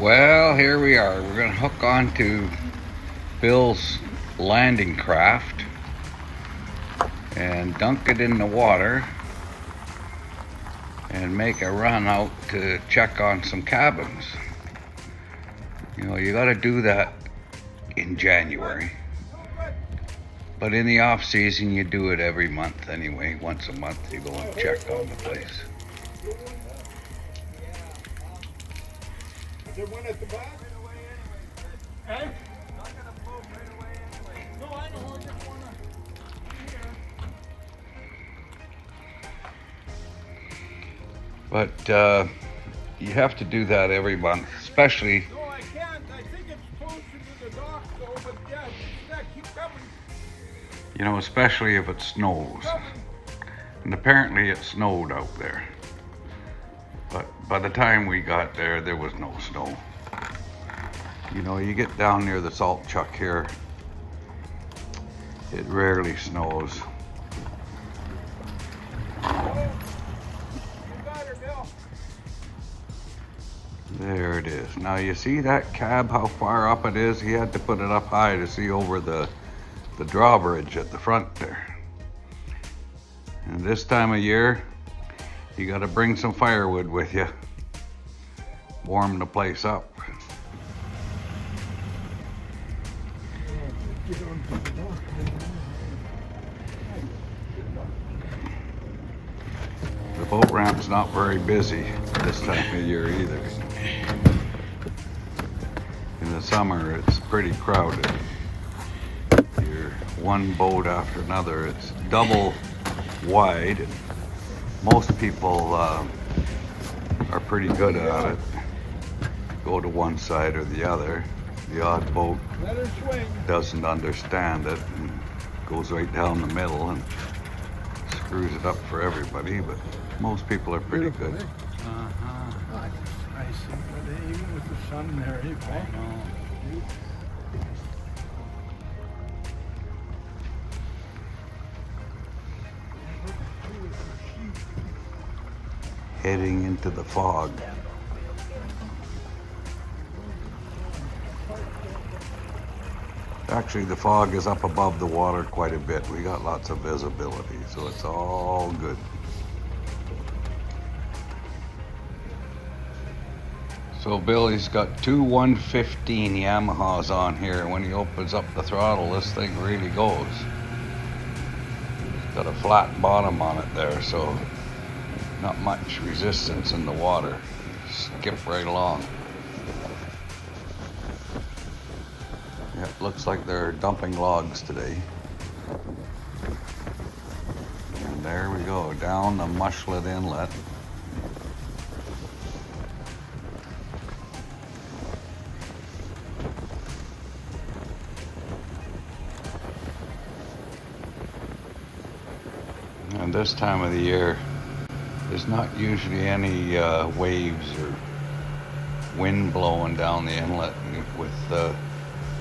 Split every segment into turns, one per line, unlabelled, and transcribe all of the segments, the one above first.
Well, here we are. We're going to hook onto Bill's landing craft and dunk it in the water and make a run out to check on some cabins. You know, you got to do that in January. But in the off season, you do it every month anyway. Once a month, you go and check on the place.
Is there one at the back? Hey? Not gonna float right away anyway. No, I know. I just wanna
But you have to do that every month, especially.
No, I can't. I think it's closer to the dock though, but yeah, keep coming.
You know, especially if it snows. And apparently it snowed out there. But by the time we got there, there was no snow. You know, you get down near the salt chuck here, it rarely snows. There it is. Now you see that cab, how far up it is? He had to put it up high to see over the drawbridge at the front there. And this time of year, you got to bring some firewood with you. Warm the place up. The boat ramp's not very busy this time of year either. In the summer, it's pretty crowded. You're one boat after another. It's double wide. Most people are pretty good at it. Go to one side or the other. The odd boat doesn't understand it and goes right down the middle and screws it up for everybody, but most people are pretty good.
Nice, even with the sun there, I know.
Heading into the fog. Actually, the fog is up above the water quite a bit. We got lots of visibility, so it's all good. So Billy's got two 115 Yamahas on here. When he opens up the throttle, this thing really goes. It's got a flat bottom on it there, so not much resistance in the water. Skip right along. Yeah, it looks like they're dumping logs today. And there we go, down the Mushlet Inlet. And this time of the year, there's not usually any waves or wind blowing down the inlet. With the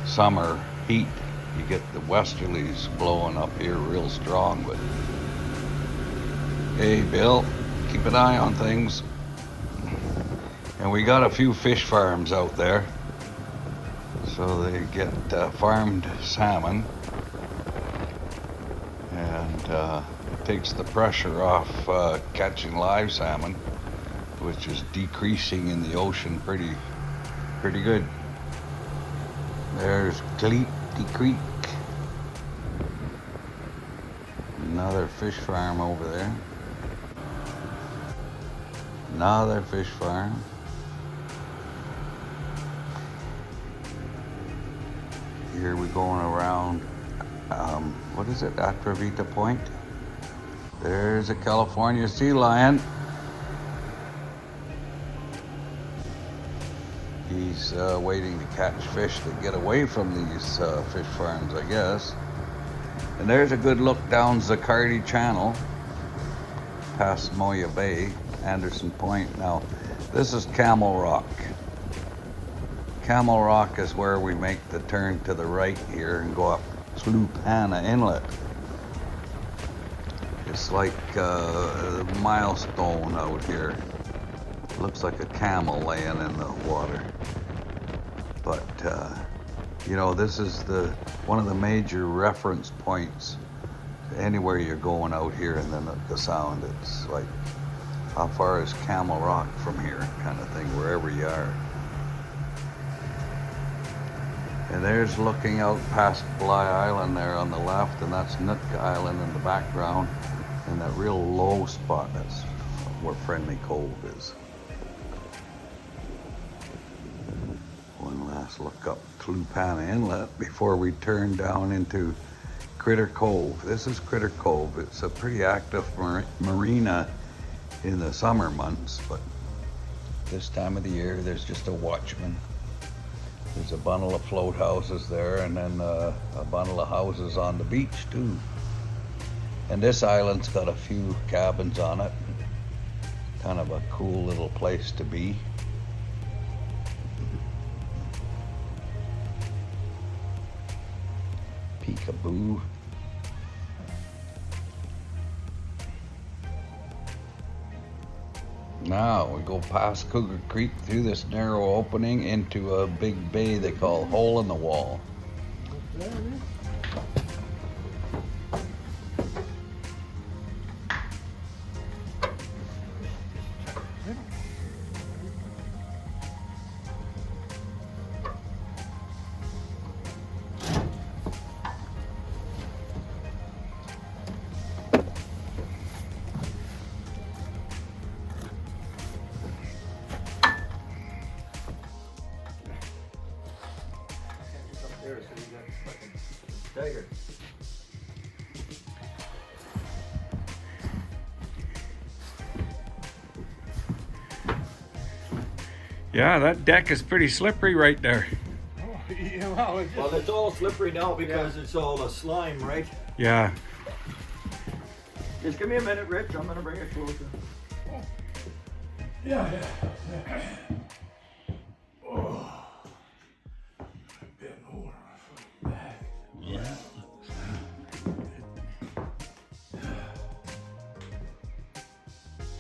summer heat, you get the westerlies blowing up here real strong. But hey, Bill, keep an eye on things. And we got a few fish farms out there, so they get farmed salmon, and takes the pressure off catching live salmon, which is decreasing in the ocean pretty good. There's Galiano Creek, another fish farm over there, another fish farm. Here we're going around, what is it, Atravita Point? There's a California sea lion. He's waiting to catch fish to get away from these fish farms, I guess. And there's a good look down Zaccardi Channel, past Moya Bay, Anderson Point. Now, this is Camel Rock. Camel Rock is where we make the turn to the right here and go up Sloop Hannah Inlet. It's like a milestone out here. Looks like a camel laying in the water. But you know, this is one of the major reference points anywhere you're going out here in the Sound. It's like, how far is Camel Rock from here, kind of thing, wherever you are. And there's looking out past Bly Island there on the left, and that's Nootka Island in the background, and that real low spot, that's where Friendly Cove is. One last look up Clupana Inlet before we turn down into Critter Cove. This is Critter Cove. It's a pretty active marina in the summer months, but this time of the year there's just a watchman. There's a bundle of float houses there, and then a bundle of houses on the beach too. And this island's got a few cabins on it. Kind of a cool little place to be. Peekaboo. Now we go past Cougar Creek through this narrow opening into a big bay they call Hole in the Wall.
There, so you got fucking staggered.
Yeah, that deck is pretty slippery right there.
Oh, yeah, well, it's all slippery now because it's all a slime, right?
Yeah.
Just give me a minute, Rich. I'm gonna bring it closer. Yeah. Oh. I've been over my back.
Yeah.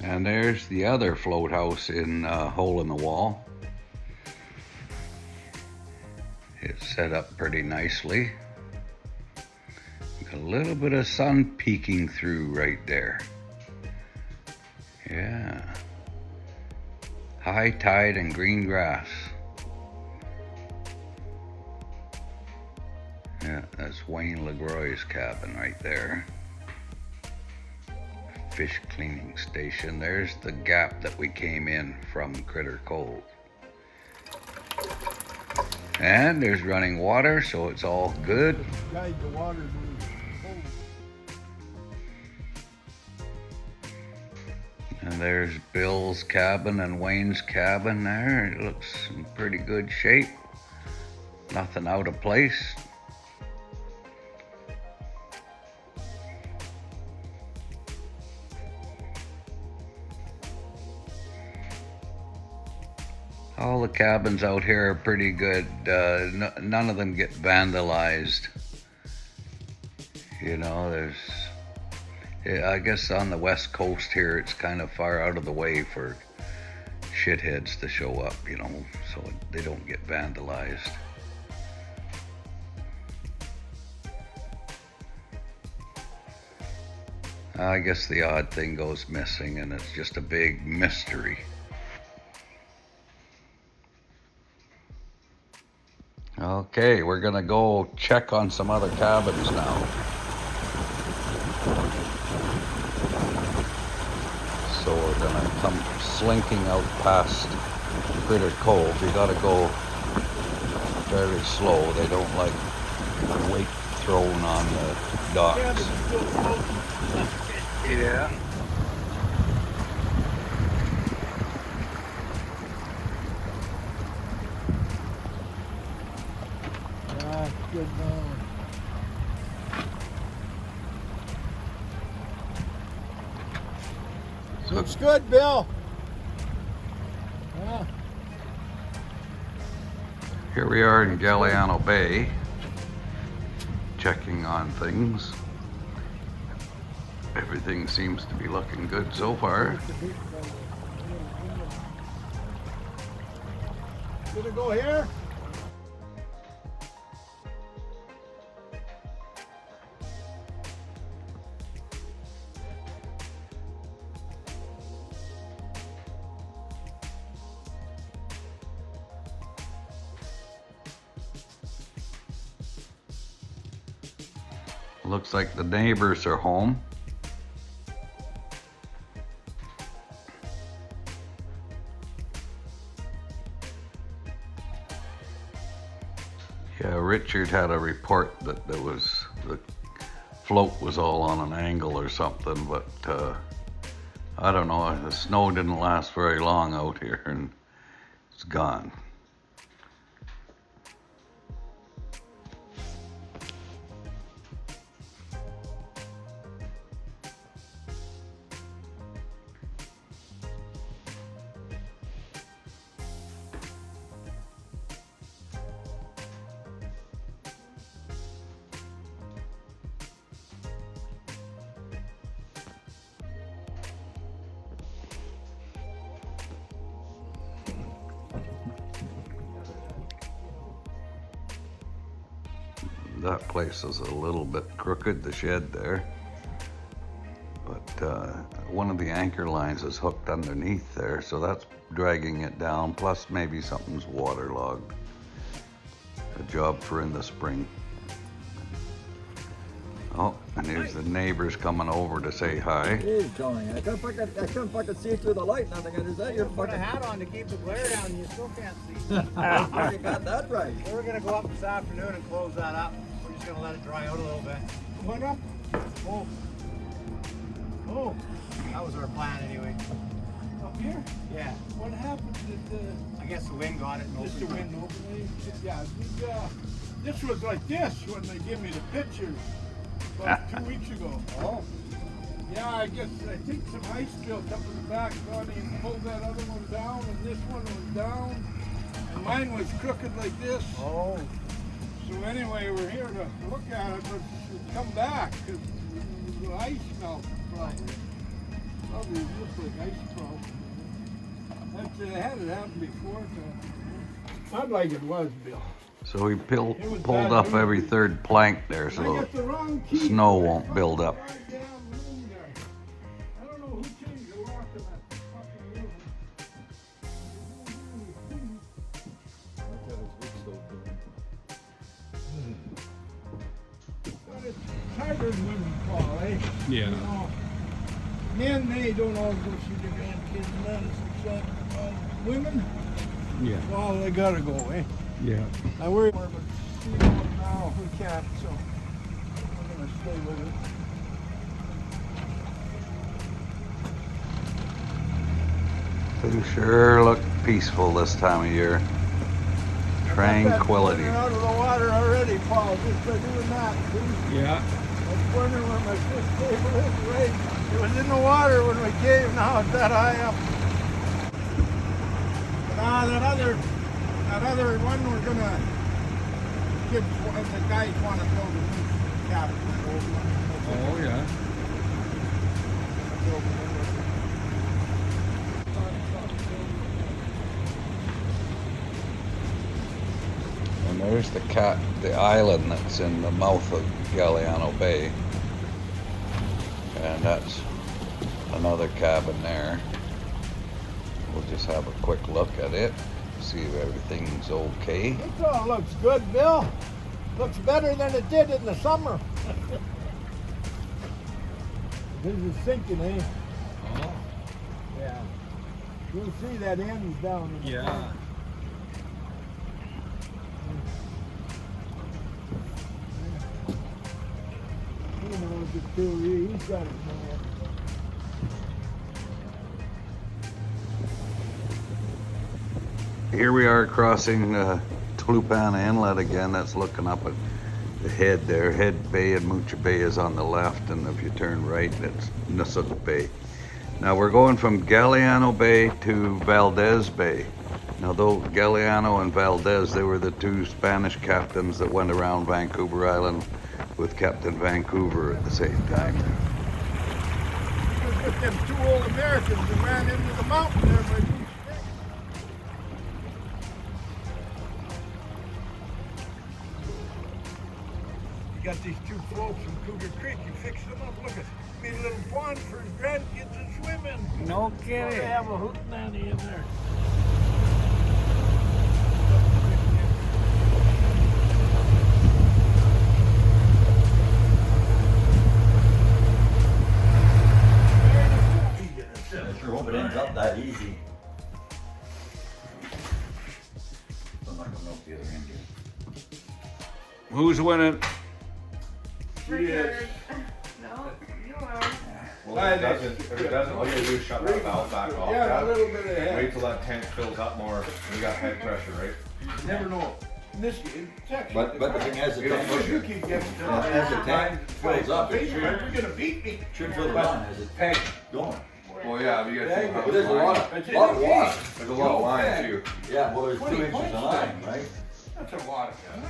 And there's the other float house in Hole in the Wall. It's set up pretty nicely. Got a little bit of sun peeking through right there. Yeah. High tide and green grass. Yeah, that's Wayne LeGroy's cabin right there. Fish cleaning station. There's the gap that we came in from Critter Cove. And there's running water, so it's all good.
Guide the water.
And there's Bill's cabin and Wayne's cabin there. It looks in pretty good shape. Nothing out of place. All the cabins out here are pretty good. None of them get vandalized. You know, I guess on the west coast here, it's kind of far out of the way for shitheads to show up, you know, so they don't get vandalized. I guess the odd thing goes missing, and it's just a big mystery. Okay, we're gonna go check on some other cabins now. So we're gonna come slinking out past Critter Cove. You gotta go very slow. They don't like weight thrown on the docks. Yeah.
Good going. Looks good, Bill. Yeah.
Here we are in Galiano Bay, checking on things. Everything seems to be looking good so far.
Gonna go here?
Looks like the neighbors are home. Yeah, Richard had a report that the float was all on an angle or something, but I don't know. The snow didn't last very long out here and it's gone. That place is a little bit crooked, the shed there. But one of the anchor lines is hooked underneath there, so that's dragging it down. Plus maybe something's waterlogged. A job for in the spring. Oh, and here's the neighbors coming over to say hi.
Hey, Tony, I couldn't fucking see through the light. Nothing. Is that your
Put a
fucking?
hat on to keep the glare down and you still can't see.
You got that right.
We're gonna go up this afternoon and close that up. We're just gonna let it dry out a little bit. What up? Oh. Oh. That was our plan anyway.
Up here?
Yeah.
What happened?
I guess the wind got it and
Just the
opened it.
wind opening? Yeah, this was like this when they gave me the pictures about 2 weeks ago.
Oh.
Yeah, I think some ice built up in the back, Ronnie, and pulled that other one down, and this one was down, and mine was crooked like this.
Oh.
So anyway, we're here to look at it, but it's come back, because the ice melted probably. Probably looks like ice problem. That's, had it happened before. Not like it was, Bill.
So he pulled up every third plank there
I
so
got the wrong key.
snow won't build up.
I don't know who changed the lock in that fucking room. But it's harder than women call, eh?
Yeah.
You know, men, they don't always go see their grandkids, men, it's women,
Yeah.
well, they gotta go, eh?
Yeah.
I worry more, but see, now we can't, so we're gonna stay with it.
They sure look peaceful this time of year. Tranquility.
I'm out of the water already, Paul, just by doing that. See?
Yeah.
I was wondering where my fish table is, right? It was in the water when we came, now it's that high up. That other one we're gonna give, the guys wanna build a new cabin.
Oh, yeah.
And there's the island that's in the mouth of Galiano Bay. And that's another cabin there. We'll just have a quick look at it, see if everything's okay.
This all looks good, Bill. Looks better than it did in the summer. This is sinking, eh?
Oh.
Yeah. You'll see that ends down in the
Yeah.
front. He knows it too. He's got it, man.
Here we are crossing Tulupana Inlet again. That's looking up at the head there. Head Bay and Mucha Bay is on the left, and if you turn right, it's Nusuk Bay. Now we're going from Galiano Bay to Valdez Bay. Now though Galiano and Valdez, they were the two Spanish captains that went around Vancouver Island with Captain Vancouver at the same time.
He was with them two old Americans that ran into the mountain there by Moose Creek. He got these two floats from Cougar Creek. He fixed them up. Look at made a little pond for his grandkids to swim in.
No
They
kidding.
have a hootenanny in there.
sure hope it ends up that easy. I'm not coming up the other end here.
Who's winning?
Yes.
No, you are.
Well, if it doesn't, all you gotta do is shut that valve back off.
Yeah, a
Jeff.
little bit of
Wait
head.
till that tank fills up more. You got head pressure, right?
You never know. In this section.
But the thing is, the
You don't
tank,
push
You keep getting
as the tank fills up, it
You're gonna beat me.
should fill on as it's
Tank.
going.
Well, yeah, but you gotta think
But
about
there's a lot of water.
There's a lot of line too.
Yeah, well, there's 2
20
inches
points
of line, right?
That's a lot of time.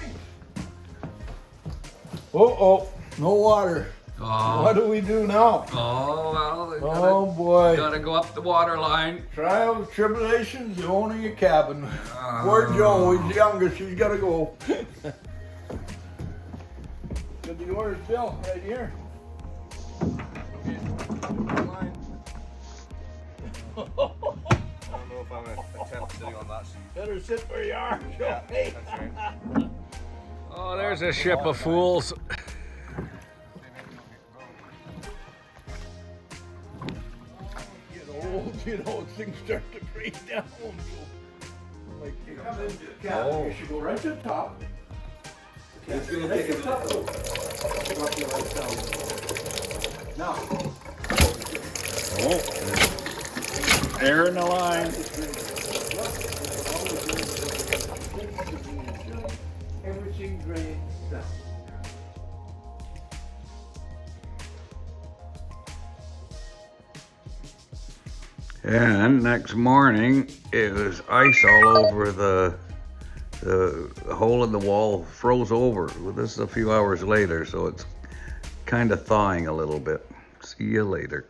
Oh, no water. What do we do now?
Oh, well, they
Oh boy.
gotta go up the water line.
Trials, tribulations, of owning a cabin. Poor Joe, he's the youngest, he's gotta go. Got the orders, Bill, right here.
I don't know if I'm gonna attempt sitting on that seat.
Better sit where you are, Joe. Hey.
That's right.
Oh, there's a ship of fools.
Get old, you know, things start to break down. Like, you come into the cabin, you should go right to the top.
It's gonna take a
top. Drop you right down. Now,
Oh, air in the line.
everything drains down.
And next morning, it was ice all over the hole in the wall froze over. Well, this is a few hours later, so it's kind of thawing a little bit. See you later.